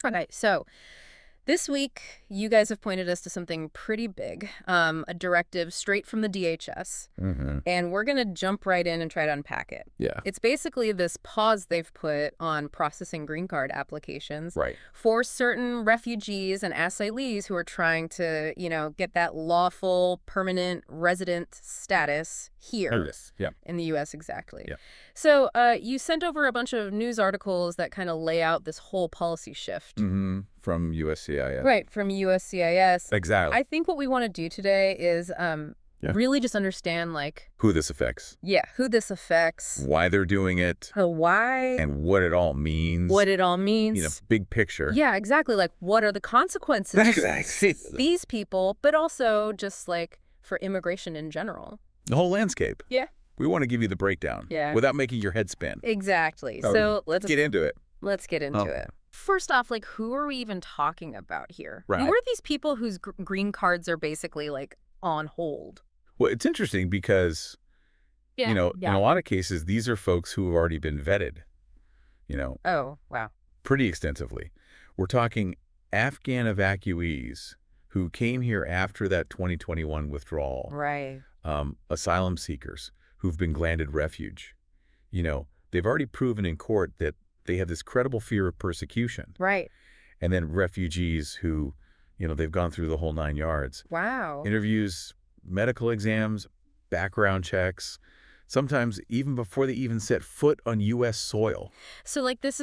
Okay, so this week, you guys have pointed us to something pretty big, a directive straight from the DHS, and we're going to jump right in and try to unpack it. Yeah. It's basically this pause they've put on processing green card applications Right. for certain refugees and asylees who are trying to, get that lawful permanent resident status here Yeah. in the U.S. exactly. Yeah. So you sent over a bunch of news articles that kind of lay out this whole policy shift. From USCIS. Right, from USCIS. Exactly. I think what we want to do today is really just understand, Who this affects. who this affects, Why they're doing it. why, And what it all means. what it all means. Big picture. Yeah, exactly. Like, what are the consequences Exactly. for these people, but also just, for immigration in general. The whole landscape. Yeah. We want to give you the breakdown. Yeah. Without making your head spin. Exactly. Oh, So let's Get into it. get into it. First off, who are we even talking about here? Right. Who are these people whose green cards are basically, on hold? Well, it's interesting because, in a lot of cases, these are folks who have already been vetted, Oh, wow. pretty extensively. We're talking Afghan evacuees who came here after that 2021 withdrawal. Right. Asylum seekers who've been granted refuge. They've already proven in court that they have this credible fear of persecution. Right. And then refugees who, they've gone through the whole 9 yards. Wow. Interviews, medical exams, background checks, sometimes even before they even set foot on U.S. soil. So, this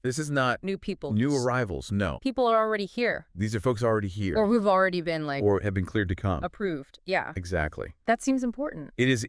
This is not new people. new arrivals, no. People are already here. These are folks already here. Or who've already been, or have been cleared to come. approved. Yeah. Exactly. That seems important. It is,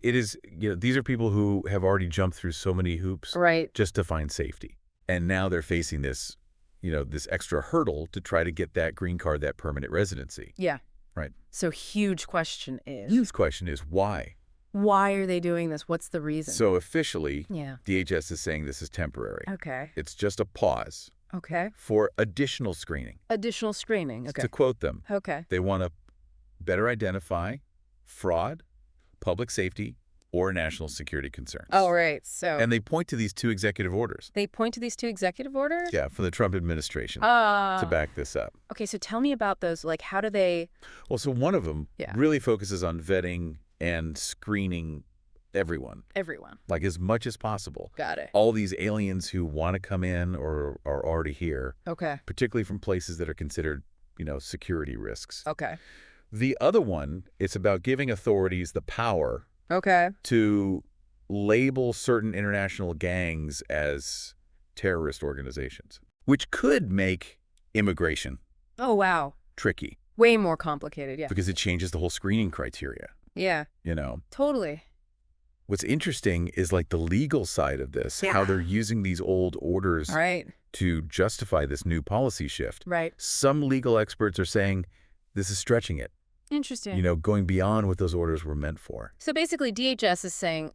these are people who have already jumped through so many hoops. Right. Just to find safety. And now they're facing this, this extra hurdle to try to get that green card, that permanent residency. Yeah. Right. So huge question is. Huge question is why? Why are they doing this? What's the reason? So officially, yeah. DHS is saying this is temporary. Okay. It's just a pause Okay. for additional screening. Additional screening. Okay. To quote them, Okay. they want to better identify fraud, public safety, or national security concerns. Oh, right. So. And they point to these 2 executive orders. They point to these 2 executive orders? Yeah, from the Trump administration to back this up. Okay, so tell me about those. How do they... Well, so one of them Yeah. really focuses on vetting and screening everyone. Everyone. As much as possible. Got it. All these aliens who want to come in or are already here, Okay. particularly from places that are considered, security risks. Okay. The other one, it's about giving authorities the power Okay. to label certain international gangs as terrorist organizations, which could make immigration Oh, wow. tricky Way more complicated, yeah. because it changes the whole screening criteria. Yeah, totally. What's interesting is the legal side of this, how Yeah. they're using these old orders Right. to justify this new policy shift. Right. Some legal experts are saying this is stretching it, Interesting. going beyond what those orders were meant for. So basically, DHS is saying,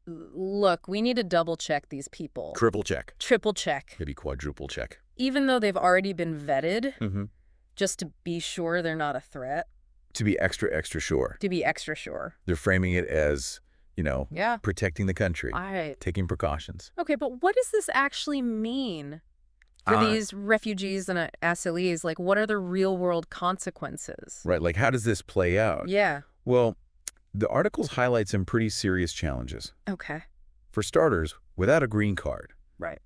look, we need to double check these people. Triple check, Triple check. maybe quadruple check. Even though they've already been vetted, just to be sure they're not a threat. To be extra, extra sure. To be extra sure. They're framing it as, Yeah. protecting the country, Right. taking precautions. Okay, but what does this actually mean for these refugees and asylees? What are the real-world consequences? Right, how does this play out? Yeah. Well, the articles highlight some pretty serious challenges. Okay. For starters, without a green card, Right.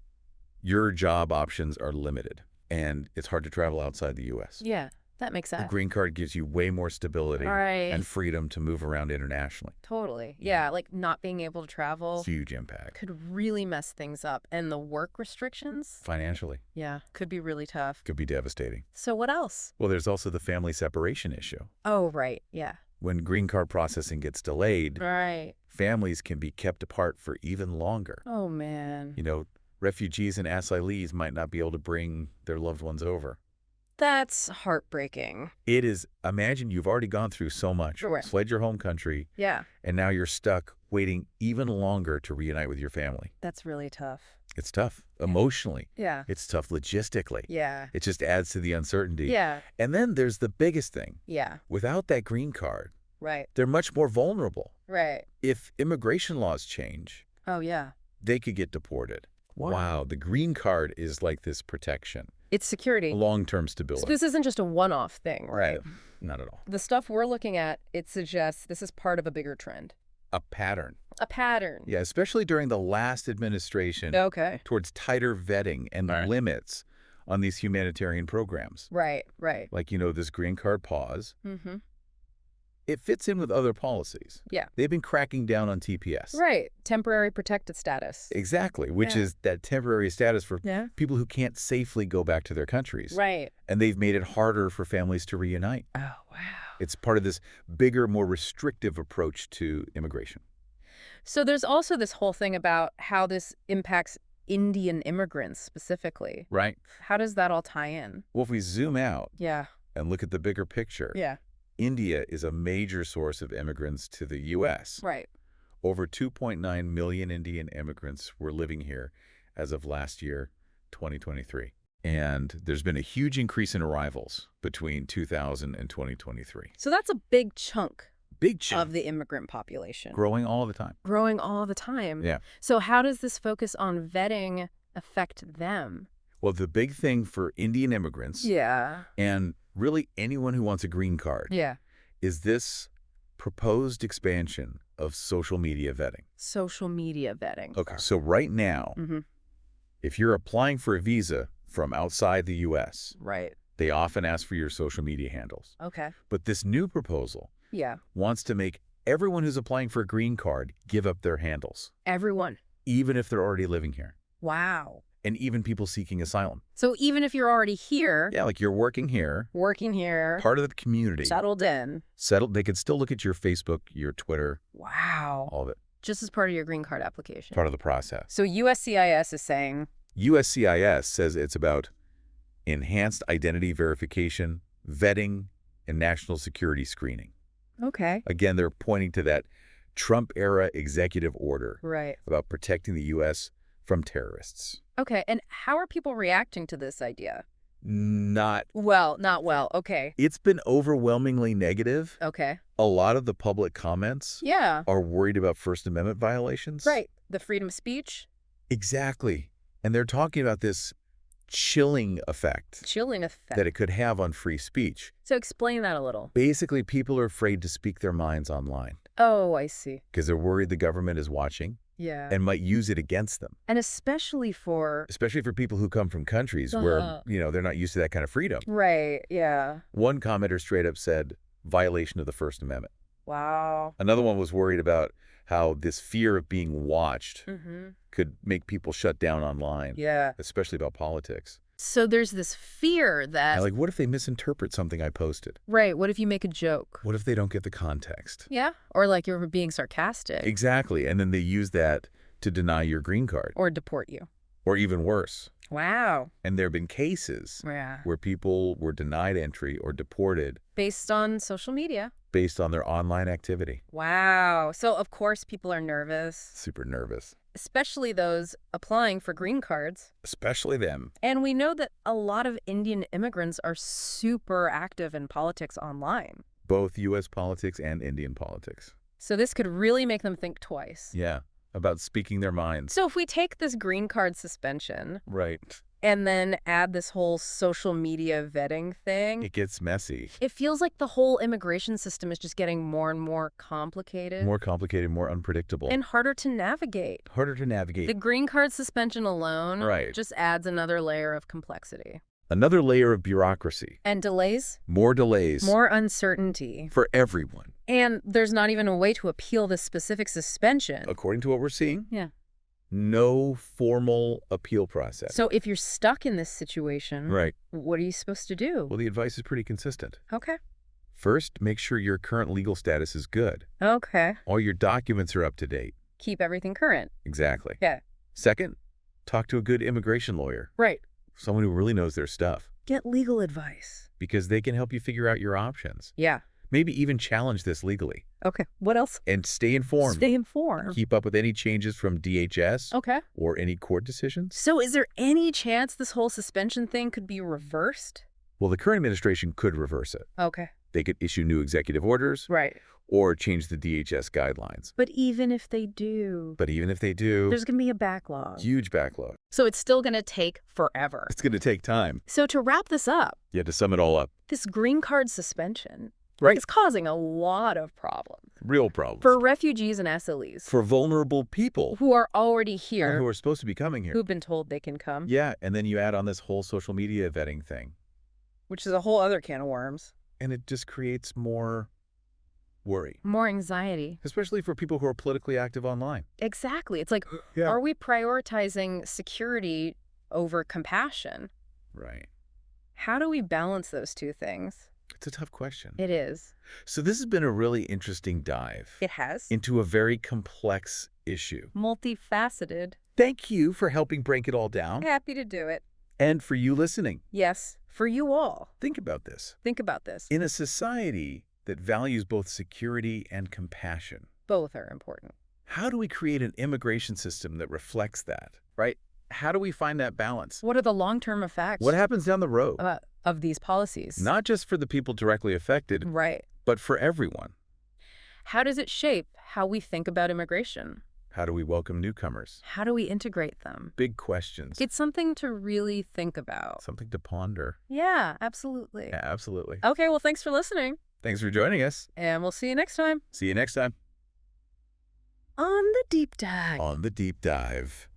your job options are limited, and it's hard to travel outside the U.S. Yeah, that makes A sense. green card gives you way more stability Right. and freedom to move around internationally. Totally. Yeah, not being able to travel Huge impact. could really mess things up. And the work restrictions? Financially, Yeah, could be really tough. could be devastating. So what else? Well, there's also the family separation issue. Oh, right. Yeah. When green card processing gets delayed, Right. families can be kept apart for even longer. Oh, man. Refugees and asylees might not be able to bring their loved ones over. That's heartbreaking. It is, imagine you've already gone through so much, Right. fled your home country, Yeah, and now you're stuck waiting even longer to reunite with your family. that's really tough. It's tough emotionally. Yeah. It's tough logistically. Yeah. It just adds to the uncertainty. Yeah. And then there's the biggest thing. Yeah. Without that green card, Right. they're much more vulnerable. Right. If immigration laws change, Oh, yeah. they could get deported. Wow, the green card is like this protection. It's security. long-term So stability. this isn't just a one-off thing, right? Not at all. The stuff we're looking at, it suggests this is part of a bigger trend. A pattern. A pattern. Yeah, especially during the last administration Okay. towards tighter vetting and limits on these humanitarian programs. Right. Like, this green card pause. Mm-hmm. It fits in with other policies. Yeah. They've been cracking down on TPS. Right. Temporary protected status. Exactly, which is that temporary status for Yeah. people who can't safely go back to their countries. Right. And they've made it harder for families to reunite. Oh, wow. It's part of this bigger, more restrictive approach to immigration. So there's also this whole thing about how this impacts Indian immigrants specifically. Right. How does that all tie in? Well, if we zoom out Yeah. and look at the bigger picture, Yeah. India is a major source of immigrants to the U.S. Right. Over 2.9 million Indian immigrants were living here as of last year, 2023. And there's been a huge increase in arrivals between 2000 and 2023. So that's a big chunk Big chunk. of the immigrant population. Growing all the time. Growing all the time. Yeah. So how does this focus on vetting affect them? Well, the big thing for Indian immigrants Yeah. and really anyone who wants a green card Yeah. is this proposed expansion of social media vetting. Social media vetting. Okay, so right now, Mm-hmm. if you're applying for a visa from outside the U.S., Right. they often ask for your social media handles. Okay. But this new proposal Yeah. wants to make everyone who's applying for a green card give up their handles, Everyone. even if they're already living here, Wow. and even people seeking asylum. So even if you're already here, Yeah, like you're working here, working here, part of the community, settled in. they could still look at your Facebook, your Twitter, Wow. all of it, Just as part of your green card application. part of the process. So USCIS is saying, USCIS says it's about enhanced identity verification, vetting, and national security screening. okay. Again, they're pointing to that Trump-era executive order Right. about protecting the U.S. from terrorists. Okay. And how are people reacting to this idea? Not Well. Okay. It's been overwhelmingly negative. Okay. A lot of the public comments Yeah. are worried about First Amendment violations. Right. The freedom of speech. Exactly. And they're talking about this chilling effect Chilling effect. that it could have on free speech. So explain that a little. Basically, people are afraid to speak their minds online Oh, I see. because they're worried the government is watching Yeah. and might use it against them, And especially for... especially for people who come from countries where, they're not used to that kind of freedom. Right. Yeah. One commenter straight up said, violation of the First Amendment. Wow. Another one was worried about how this fear of being watched Mm-hmm. could make people shut down online, Yeah. especially about politics. So there's this fear that... And like, what if they misinterpret something I posted? Right. What if you make a joke? What if they don't get the context? Yeah. Or like you're being sarcastic. Exactly. And then they use that to deny your green card. Or deport you. Or even worse. Wow. And there have been cases Yeah. where people were denied entry or deported Based on social media. based on their online activity. Wow. So, of course, people are nervous, Super nervous. especially those applying for green cards. Especially them. And we know that a lot of Indian immigrants are super active in politics online. Both U.S. politics and Indian politics. So this could really make them think twice. Yeah. About speaking their minds. So if we take this green card suspension Right. and then add this whole social media vetting thing, It gets messy. it feels like the whole immigration system is just getting more and more complicated. More complicated, more unpredictable. And harder to navigate. harder to navigate. The green card suspension alone Right. just adds another layer of complexity. Another layer of bureaucracy. And delays, More delays. more uncertainty. For everyone. And there's not even a way to appeal this specific suspension. According to what we're seeing, Yeah. no formal appeal process. So if you're stuck in this situation, Right. what are you supposed to do? Well, the advice is pretty consistent. Okay. First, make sure your current legal status is good. Okay. All your documents are up to date. Keep everything current. Exactly. Yeah. Second, talk to a good immigration lawyer, Right. someone who really knows their stuff, Get legal advice. because they can help you figure out your options. Yeah. Maybe even challenge this legally. Okay. What else? And stay informed. Stay informed. Keep up with any changes from DHS Okay. or any court decisions. So is there any chance this whole suspension thing could be reversed? Well, the current administration could reverse it. Okay. They could issue new executive orders Right. or change the DHS guidelines. But even if they do, But even if they do, there's going to be a backlog. huge backlog. So it's still going to take forever. It's going to take time. So to wrap this up, Yeah, to sum it all up, this green card suspension right? is causing a lot of problems Real problems. for refugees and SLEs For vulnerable people who are already here, who are supposed to be coming here. who've been told they can come, Yeah, and then you add on this whole social media vetting thing, which is a whole other can of worms. and it just creates more worry, More anxiety. especially for people who are politically active online. Exactly. It's like, Yeah. are we prioritizing security over compassion? Right. How do we balance those two things? It's a tough question. It is. So this has been a really interesting dive It has. into a very complex issue. Multifaceted. Thank you for helping break it all down, Happy to do it. and for you listening. Yes, for you all. Think about this. Think about this. In a society that values both security and compassion, Both are important. how do we create an immigration system that reflects that, right? How do we find that balance? What are the long-term effects What happens down the road? of these policies? Not just for the people directly affected, Right. but for everyone. How does it shape how we think about immigration? How do we welcome newcomers? How do we integrate them? Big questions. It's something to really think about. Something to ponder. Yeah, absolutely. Yeah, absolutely. Okay, well, thanks for listening, Thanks for joining us. and we'll see you next time See you next time on The Deep Dive. on The Deep Dive.